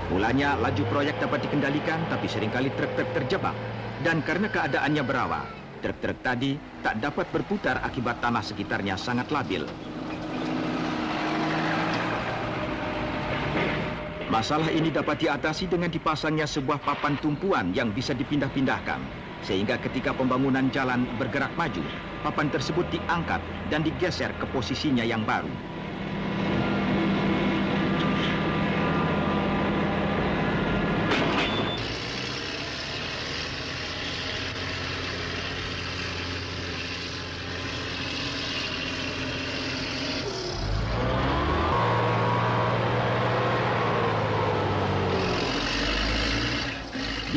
Mulanya laju proyek dapat dikendalikan, tapi seringkali truk-truk terjebak. Dan karena keadaannya berawa, truk-truk tadi tak dapat berputar akibat tanah sekitarnya sangat labil. Masalah ini dapat diatasi dengan dipasangnya sebuah papan tumpuan yang bisa dipindah-pindahkan. Sehingga ketika pembangunan jalan bergerak maju, papan tersebut diangkat dan digeser ke posisinya yang baru.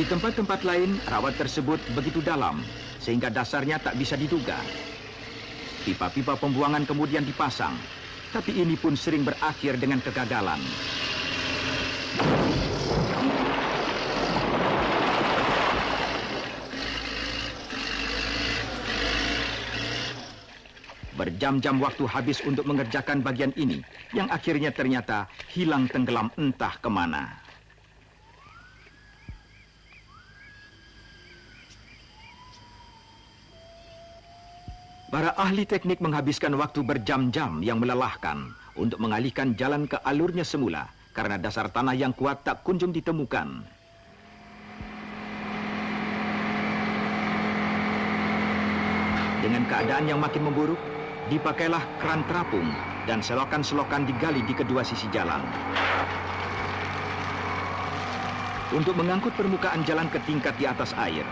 Di tempat-tempat lain, rawa tersebut begitu dalam, sehingga dasarnya tak bisa diduga. Pipa-pipa pembuangan kemudian dipasang, tapi ini pun sering berakhir dengan kegagalan. Berjam-jam waktu habis untuk mengerjakan bagian ini, yang akhirnya ternyata hilang tenggelam entah kemana. Para ahli teknik menghabiskan waktu berjam-jam yang melelahkan untuk mengalihkan jalan ke alurnya semula karena dasar tanah yang kuat tak kunjung ditemukan. Dengan keadaan yang makin memburuk, dipakailah kran terapung dan selokan-selokan digali di kedua sisi jalan. Untuk mengangkut permukaan jalan ke tingkat di atas air,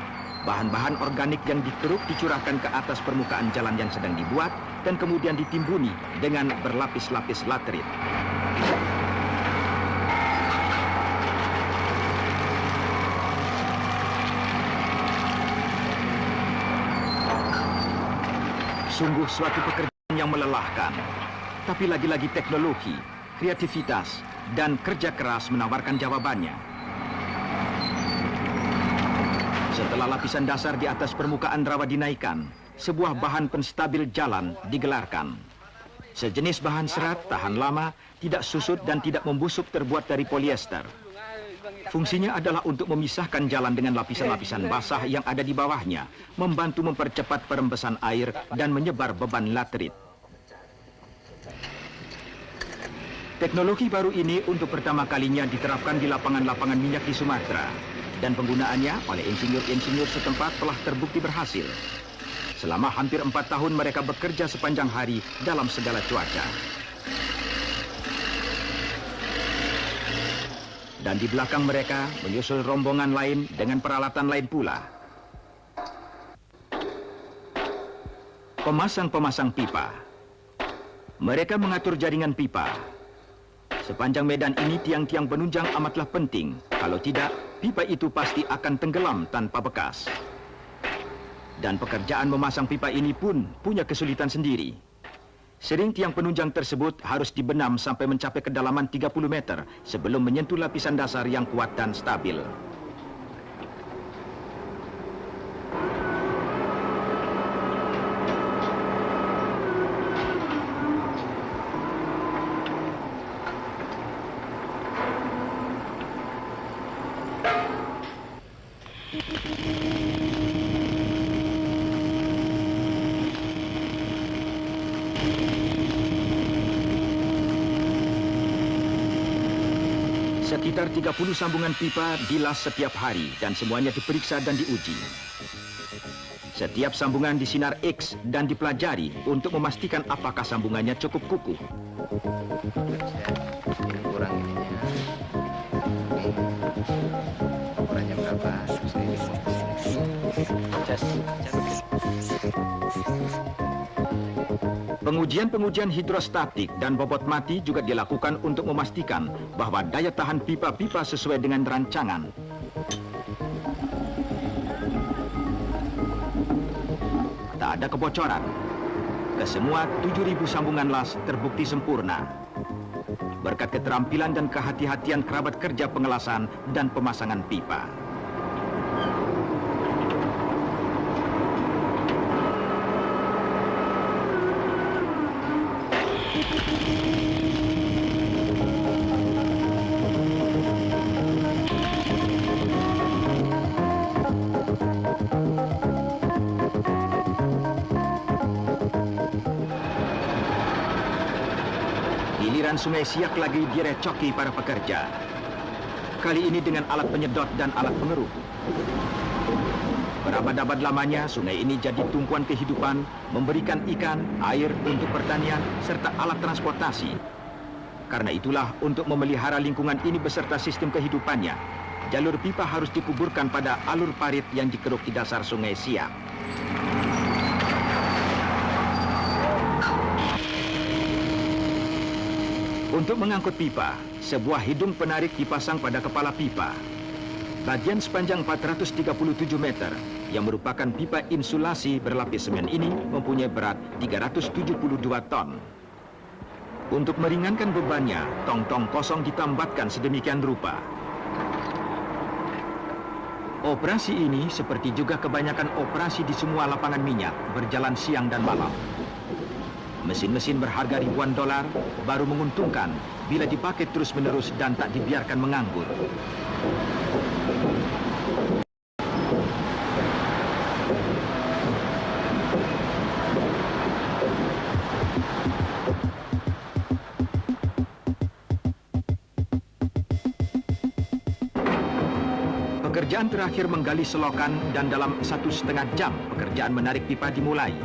bahan-bahan organik yang dikeruk dicurahkan ke atas permukaan jalan yang sedang dibuat dan kemudian ditimbuni dengan berlapis-lapis laterit. Sungguh suatu pekerjaan yang melelahkan. Tapi lagi-lagi teknologi, kreativitas, dan kerja keras menawarkan jawabannya. Setelah lapisan dasar di atas permukaan rawa dinaikkan, sebuah bahan penstabil jalan digelarkan. Sejenis bahan serat tahan lama, tidak susut dan tidak membusuk terbuat dari polyester. Fungsinya adalah untuk memisahkan jalan dengan lapisan-lapisan basah yang ada di bawahnya, membantu mempercepat perembesan air dan menyebar beban laterit. Teknologi baru ini untuk pertama kalinya diterapkan di lapangan-lapangan minyak di Sumatera. Dan penggunaannya oleh insinyur-insinyur setempat telah terbukti berhasil. Selama hampir 4 tahun mereka bekerja sepanjang hari dalam segala cuaca. Dan di belakang mereka menyusul rombongan lain dengan peralatan lain pula. Pemasang-pemasang pipa. Mereka mengatur jaringan pipa. Sepanjang medan ini tiang-tiang penunjang amatlah penting. Kalau tidak, pipa itu pasti akan tenggelam tanpa bekas. Dan pekerjaan memasang pipa ini pun punya kesulitan sendiri. Sering tiang penunjang tersebut harus dibenam sampai mencapai kedalaman 30 meter sebelum menyentuh lapisan dasar yang kuat dan stabil. Sekitar 30 sambungan pipa dilas setiap hari dan semuanya diperiksa dan diuji. Setiap sambungan disinar X dan dipelajari untuk memastikan apakah sambungannya cukup kukuh. Ini kurang ininya. Ukurannya berapa? Pengujian-pengujian hidrostatik dan bobot mati juga dilakukan untuk memastikan bahwa daya tahan pipa-pipa sesuai dengan rancangan. Tak ada kebocoran. Kesemua 7.000 sambungan las terbukti sempurna. Berkat keterampilan dan kehati-hatian kerabat kerja pengelasan dan pemasangan pipa. Sungai Siak lagi direcoki para pekerja. Kali ini dengan alat penyedot dan alat pengeruk. Berabad-abad lamanya, sungai ini jadi tumpuan kehidupan, memberikan ikan, air untuk pertanian, serta alat transportasi. Karena itulah, untuk memelihara lingkungan ini beserta sistem kehidupannya, jalur pipa harus dikuburkan pada alur parit yang dikeruk di dasar Sungai Siak. Untuk mengangkut pipa, sebuah hidung penarik dipasang pada kepala pipa. Bagian sepanjang 437 meter yang merupakan pipa insulasi berlapis semen ini mempunyai berat 372 ton. Untuk meringankan bebannya, tong-tong kosong ditambatkan sedemikian rupa. Operasi ini seperti juga kebanyakan operasi di semua lapangan minyak berjalan siang dan malam. Mesin-mesin berharga ribuan dolar baru menguntungkan bila dipakai terus-menerus dan tak dibiarkan menganggur. Pekerjaan terakhir menggali selokan dan dalam 1,5 jam pekerjaan menarik pipa dimulai.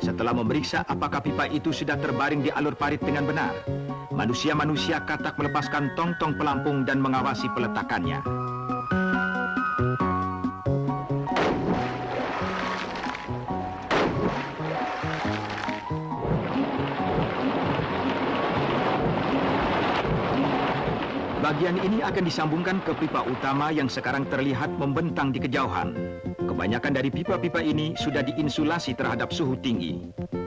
Setelah memeriksa apakah pipa itu sudah terbaring di alur parit dengan benar, manusia-manusia katak melepaskan tong-tong pelampung dan mengawasi peletakannya. Bagian ini akan disambungkan ke pipa utama yang sekarang terlihat membentang di kejauhan. Kebanyakan dari pipa-pipa ini sudah diinsulasi terhadap suhu tinggi.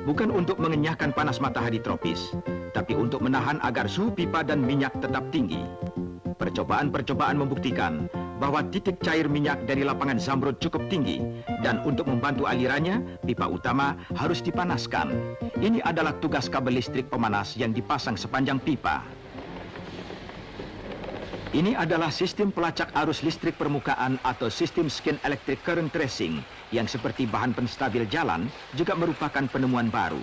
Bukan untuk mengenyahkan panas matahari tropis, tapi untuk menahan agar suhu pipa dan minyak tetap tinggi. Percobaan-percobaan membuktikan bahwa titik cair minyak dari lapangan Zamrud cukup tinggi, dan untuk membantu alirannya, pipa utama harus dipanaskan. Ini adalah tugas kabel listrik pemanas yang dipasang sepanjang pipa. Ini adalah sistem pelacak arus listrik permukaan atau sistem skin electric current tracing yang seperti bahan penstabil jalan juga merupakan penemuan baru.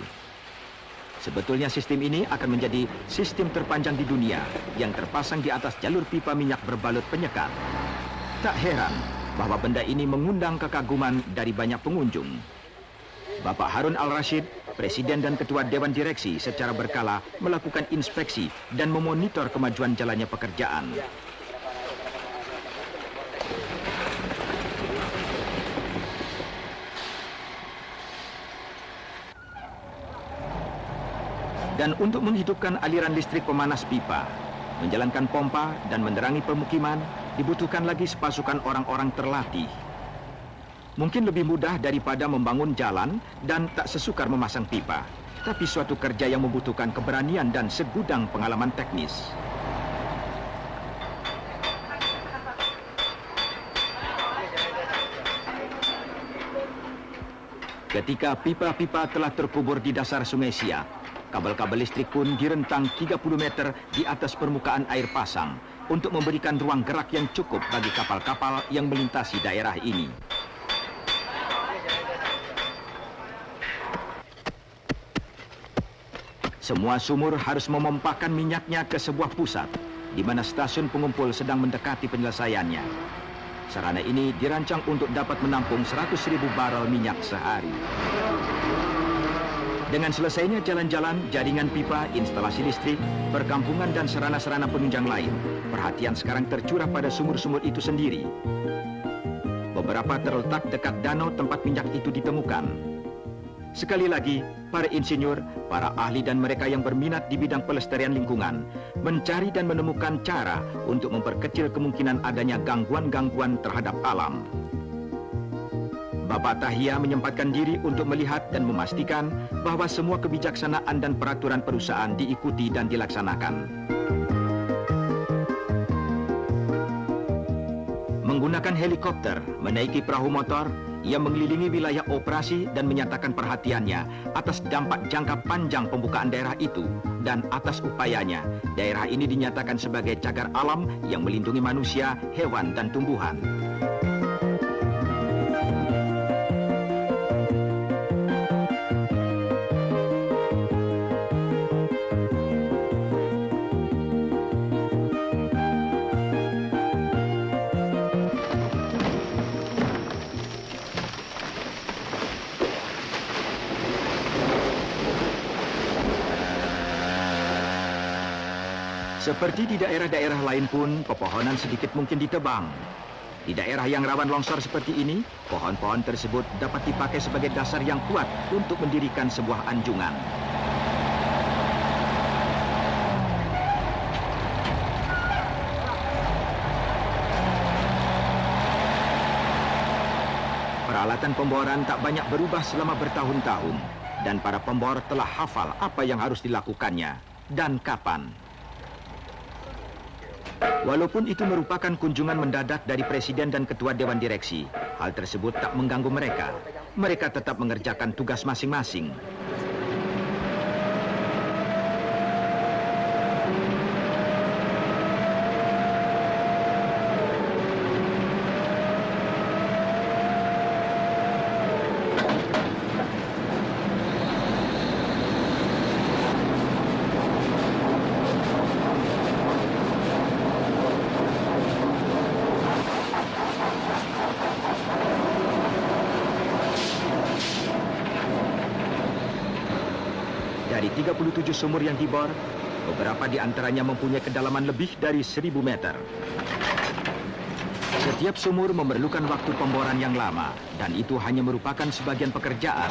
Sebetulnya sistem ini akan menjadi sistem terpanjang di dunia yang terpasang di atas jalur pipa minyak berbalut penyekat. Tak heran bahwa benda ini mengundang kekaguman dari banyak pengunjung. Bapak Harun Al-Rashid, Presiden dan Ketua Dewan Direksi secara berkala melakukan inspeksi dan memonitor kemajuan jalannya pekerjaan. Dan untuk menghidupkan aliran listrik pemanas pipa, menjalankan pompa dan menerangi permukiman, dibutuhkan lagi sepasukan orang-orang terlatih. Mungkin lebih mudah daripada membangun jalan dan tak sesukar memasang pipa, tapi suatu kerja yang membutuhkan keberanian dan segudang pengalaman teknis. Ketika pipa-pipa telah terkubur di dasar Sungai Siak, kabel-kabel listrik pun direntang 30 meter di atas permukaan air pasang untuk memberikan ruang gerak yang cukup bagi kapal-kapal yang melintasi daerah ini. Semua sumur harus memompakan minyaknya ke sebuah pusat, di mana stasiun pengumpul sedang mendekati penyelesaiannya. Sarana ini dirancang untuk dapat menampung 100.000 barel minyak sehari. Dengan selesainya jalan-jalan, jaringan pipa, instalasi listrik, perkampungan dan sarana-sarana penunjang lain, perhatian sekarang tercurah pada sumur-sumur itu sendiri. Beberapa terletak dekat danau tempat minyak itu ditemukan. Sekali lagi, para insinyur, para ahli dan mereka yang berminat di bidang pelestarian lingkungan mencari dan menemukan cara untuk memperkecil kemungkinan adanya gangguan-gangguan terhadap alam. Bapak Tahia menyempatkan diri untuk melihat dan memastikan bahwa semua kebijaksanaan dan peraturan perusahaan diikuti dan dilaksanakan. Menggunakan helikopter, menaiki perahu motor, ia mengelilingi wilayah operasi dan menyatakan perhatiannya atas dampak jangka panjang pembukaan daerah itu dan atas upayanya, daerah ini dinyatakan sebagai cagar alam yang melindungi manusia, hewan, dan tumbuhan. Seperti di daerah-daerah lain pun, pepohonan sedikit mungkin ditebang. Di daerah yang rawan longsor seperti ini, pohon-pohon tersebut dapat dipakai sebagai dasar yang kuat untuk mendirikan sebuah anjungan. Peralatan pemboran tak banyak berubah selama bertahun-tahun, dan para pembor telah hafal apa yang harus dilakukannya dan kapan. Walaupun itu merupakan kunjungan mendadak dari Presiden dan Ketua Dewan Direksi, hal tersebut tak mengganggu mereka. Mereka tetap mengerjakan tugas masing-masing. Dari 37 sumur yang dibor, beberapa di antaranya mempunyai kedalaman lebih dari 1.000 meter. Setiap sumur memerlukan waktu pemboran yang lama, dan itu hanya merupakan sebagian pekerjaan.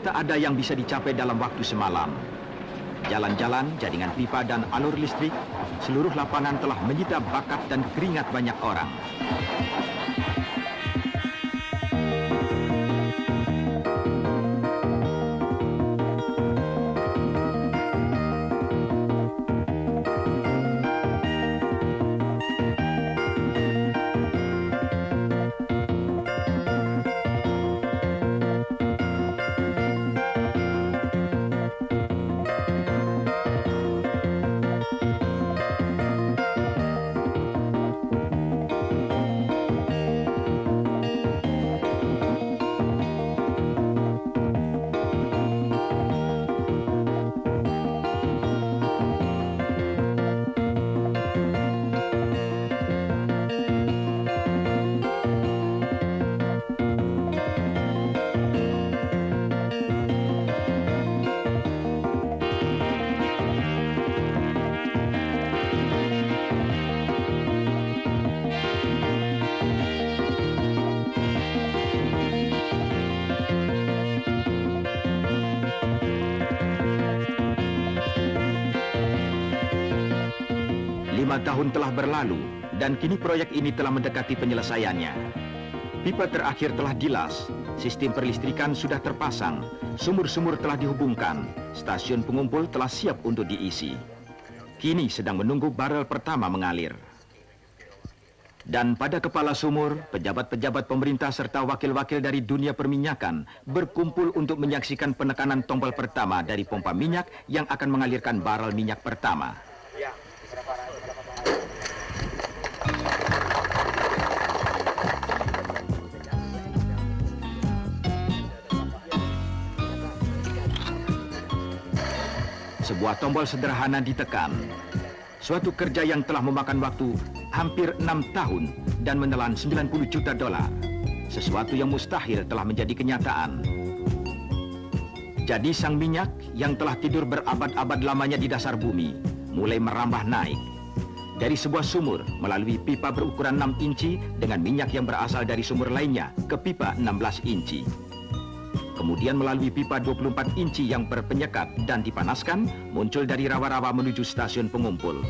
Tak ada yang bisa dicapai dalam waktu semalam. Jalan-jalan, jaringan pipa, dan alur listrik, seluruh lapangan telah menyita bakat dan keringat banyak orang. Tahun telah berlalu dan kini proyek ini telah mendekati penyelesaiannya. Pipa terakhir telah dilas, sistem perlistrikan sudah terpasang, sumur-sumur telah dihubungkan, stasiun pengumpul telah siap untuk diisi. Kini sedang menunggu barel pertama mengalir. Dan pada kepala sumur, pejabat-pejabat pemerintah serta wakil-wakil dari dunia perminyakan berkumpul untuk menyaksikan penekanan tombol pertama dari pompa minyak yang akan mengalirkan barel minyak pertama. Sebuah tombol sederhana ditekan. Suatu kerja yang telah memakan waktu hampir 6 tahun dan menelan 90 juta dolar. Sesuatu yang mustahil telah menjadi kenyataan. Jadi sang minyak yang telah tidur berabad-abad lamanya di dasar bumi mulai merambah naik. Dari sebuah sumur melalui pipa berukuran 6 inci dengan minyak yang berasal dari sumur lainnya ke pipa 16 inci. Kemudian melalui pipa 24 inci yang berpenyekat dan dipanaskan, muncul dari rawa-rawa menuju stasiun pengumpul.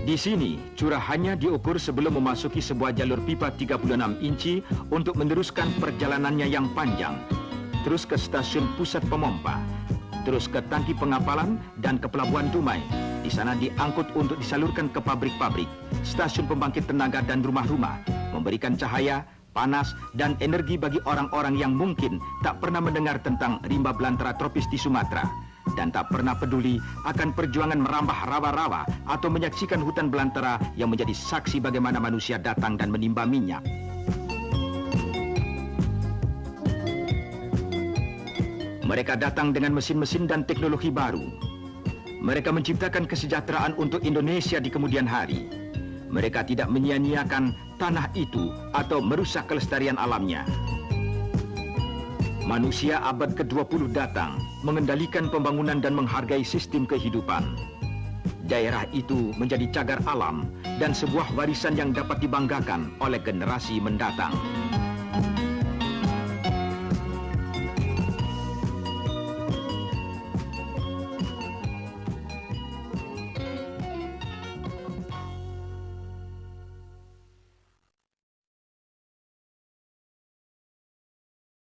Di Di sini, curahannya diukur sebelum memasuki sebuah jalur pipa 36 inci untuk meneruskan perjalanannya yang panjang. Terus ke stasiun pusat pemompa, terus ke tangki pengapalan dan ke pelabuhan Dumai. Di sana diangkut untuk disalurkan ke pabrik-pabrik, stasiun pembangkit tenaga dan rumah-rumah, memberikan cahaya, panas, dan energi bagi orang-orang yang mungkin tak pernah mendengar tentang rimba belantara tropis di Sumatera dan tak pernah peduli akan perjuangan merambah rawa-rawa atau menyaksikan hutan belantara yang menjadi saksi bagaimana manusia datang dan menimba minyak. Mereka datang dengan mesin-mesin dan teknologi baru. Mereka menciptakan kesejahteraan untuk Indonesia di kemudian hari. Mereka tidak menyia-nyiakan tanah itu atau merusak kelestarian alamnya. Manusia abad ke-20 datang, mengendalikan pembangunan dan menghargai sistem kehidupan. Daerah itu menjadi cagar alam dan sebuah warisan yang dapat dibanggakan oleh generasi mendatang.